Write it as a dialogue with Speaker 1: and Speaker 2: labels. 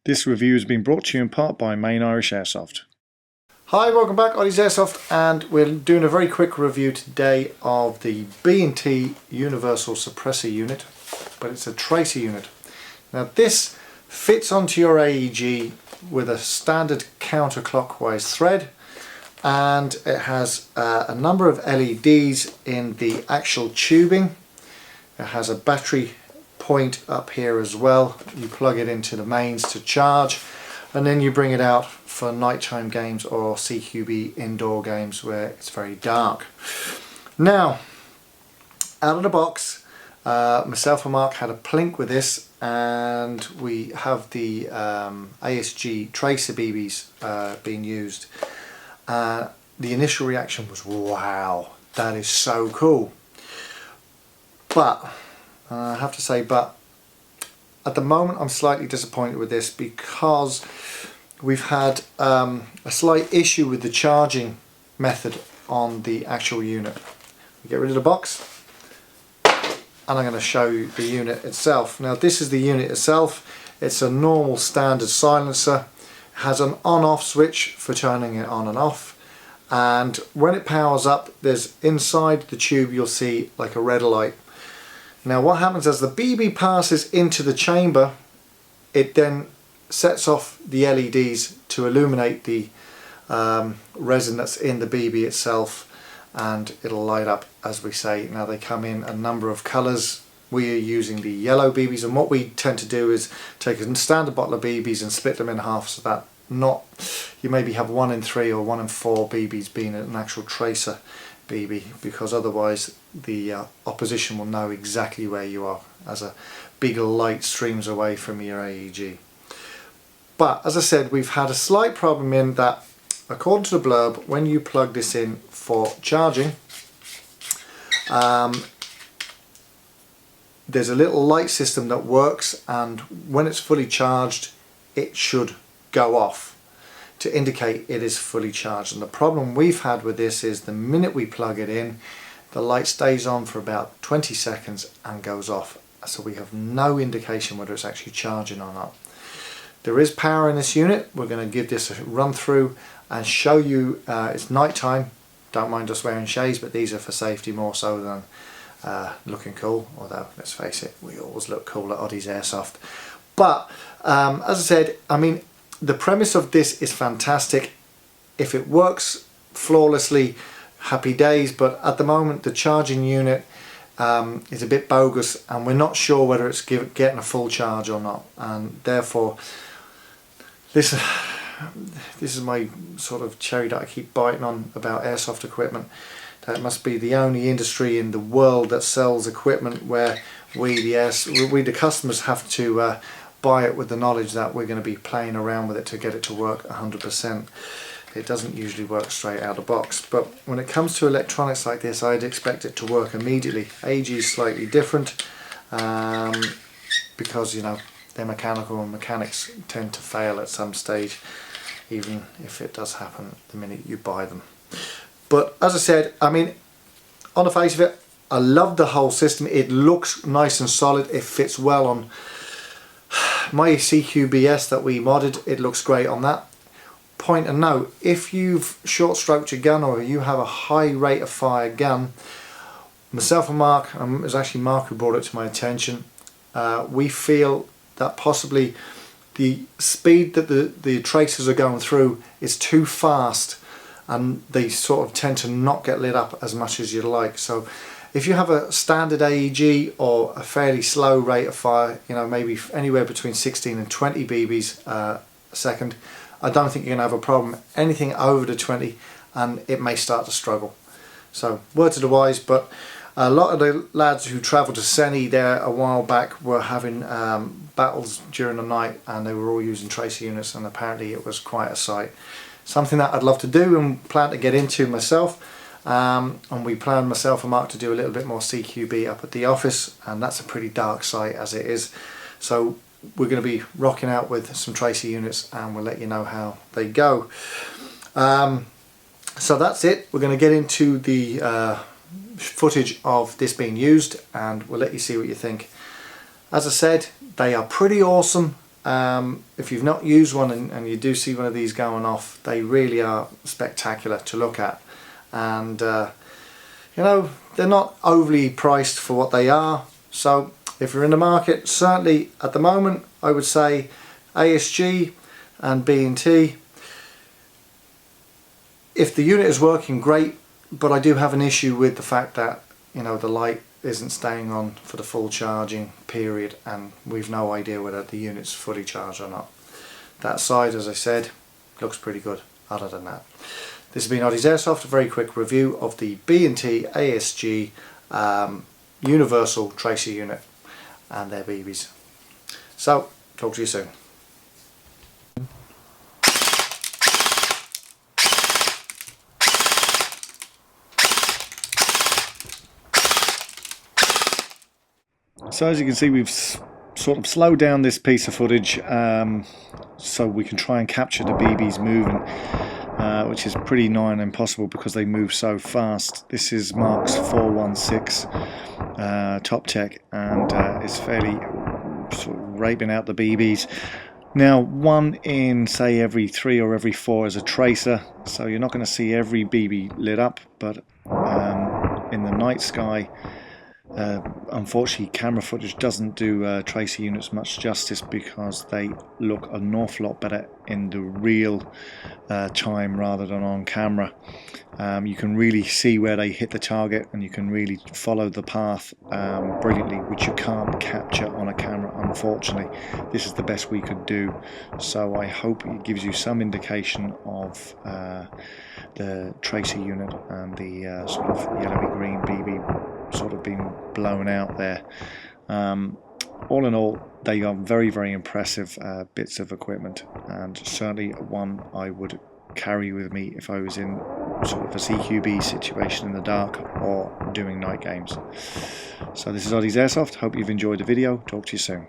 Speaker 1: This review has been brought to you in part by Main Irish Airsoft.
Speaker 2: Hi, welcome back, Ollie's Airsoft, and we're doing a very quick review today of the B&T Universal Suppressor Unit, but it's a tracer unit. Now this fits onto your AEG with a standard counterclockwise thread, and it has a number of LEDs in the actual tubing. It has a battery point up here as well. You plug it into the mains to charge, and then you bring it out for nighttime games or CQB indoor games where it's very dark. Now, out of the box, myself and Mark had a plink with this, and we have the ASG Tracer BBs being used. The initial reaction was, wow, that is so cool. But I have to say, but at the moment I'm slightly disappointed with this because we've had a slight issue with the charging method on the actual unit. We get rid of the box, and I'm going to show you the unit itself. Now this is the unit itself. It's a normal standard silencer. It has an on-off switch for turning it on and off, and when it powers up, there's inside the tube you'll see like a red light. Now what happens as the BB passes into the chamber, it then sets off the LEDs to illuminate the resin that's in the BB itself, and it'll light up, as we say. Now they come in a number of colours. We are using the yellow BBs, and what we tend to do is take a standard bottle of BBs and split them in half, so that you maybe have 1 in 3 or 1 in 4 BBs being an actual tracer BB, because otherwise the opposition will know exactly where you are as a big light streams away from your AEG. But as I said, we've had a slight problem in that, according to the blurb, when you plug this in for charging, there's a little light system that works, and when it's fully charged it should go off to indicate it is fully charged. And the problem we've had with this is the minute we plug it in, the light stays on for about 20 seconds and goes off, so we have no indication whether it's actually charging or not. There is power in this unit. We're going to give this a run through and show you. It's night time. Don't mind us wearing shades, but these are for safety more so than looking cool, although let's face it, we always look cool at Ollie's Airsoft. But as I said, I mean, the premise of this is fantastic. If it works flawlessly, happy days, but at the moment the charging unit is a bit bogus, and we're not sure whether it's getting a full charge or not, and therefore this is my sort of cherry that I keep biting on about airsoft equipment. That must be the only industry in the world that sells equipment where we the customers have to buy it with the knowledge that we're going to be playing around with it to get it to work 100%. It doesn't usually work straight out of the box, but when it comes to electronics like this, I'd expect it to work immediately. AG is slightly different because, you know, they're mechanical, and mechanics tend to fail at some stage, even if it does happen the minute you buy them. But as I said, I mean, on the face of it, I love the whole system. It looks nice and solid. It fits well on my CQBS that we modded. It looks great on that. Point of note, if you've short stroked your gun or you have a high rate of fire gun, myself and Mark, it was actually Mark who brought it to my attention, we feel that possibly the speed that the tracers are going through is too fast, and they sort of tend to not get lit up as much as you'd like. So if you have a standard AEG or a fairly slow rate of fire, you know, maybe anywhere between 16 and 20 BBs a second, I don't think you're going to have a problem. Anything over the 20 and it may start to struggle. So word to the wise. But a lot of the lads who travelled to Seni there a while back were having battles during the night, and they were all using tracer units, and apparently it was quite a sight. Something that I'd love to do and plan to get into myself. And we plan, myself and Mark, to do a little bit more CQB up at the office, and that's a pretty dark site as it is. So we're going to be rocking out with some tracer units, and we'll let you know how they go. So that's it. We're going to get into the footage of this being used, and we'll let you see what you think. As I said, they are pretty awesome. if you've not used one and you do see one of these going off, they really are spectacular to look at. And you know, they're not overly priced for what they are. So if you're in the market, certainly at the moment, I would say ASG and B&T. If the unit is working, great, but I do have an issue with the fact that, you know, the light isn't staying on for the full charging period, and we've no idea whether the unit's fully charged or not. That side, as I said, looks pretty good other than that. This has been Oddie's Airsoft, a very quick review of the B&T ASG Universal Tracer Unit and their BBs. So, talk to you soon.
Speaker 1: So as you can see, we've sort of slowed down this piece of footage so we can try and capture the BBs moving, which is pretty nigh on impossible because they move so fast. This is Mark's 416 Top Tech, and it's fairly sort of raping out the BBs. Now, one in, say, every 3 or every 4 is a tracer, so you're not going to see every BB lit up, but in the night sky, unfortunately, camera footage doesn't do tracer units much justice because they look an awful lot better in the real time rather than on camera. You can really see where they hit the target, and you can really follow the path brilliantly, which you can't capture on a camera, unfortunately. This is the best we could do, so I hope it gives you some indication of the tracer unit and the sort of yellowy green BB sort of being blown out there. All in all, they are very, very impressive bits of equipment, and certainly one I would carry with me if I was in sort of a CQB situation in the dark or doing night games. So this is Oddie's Airsoft. Hope you've enjoyed the video. Talk to you soon.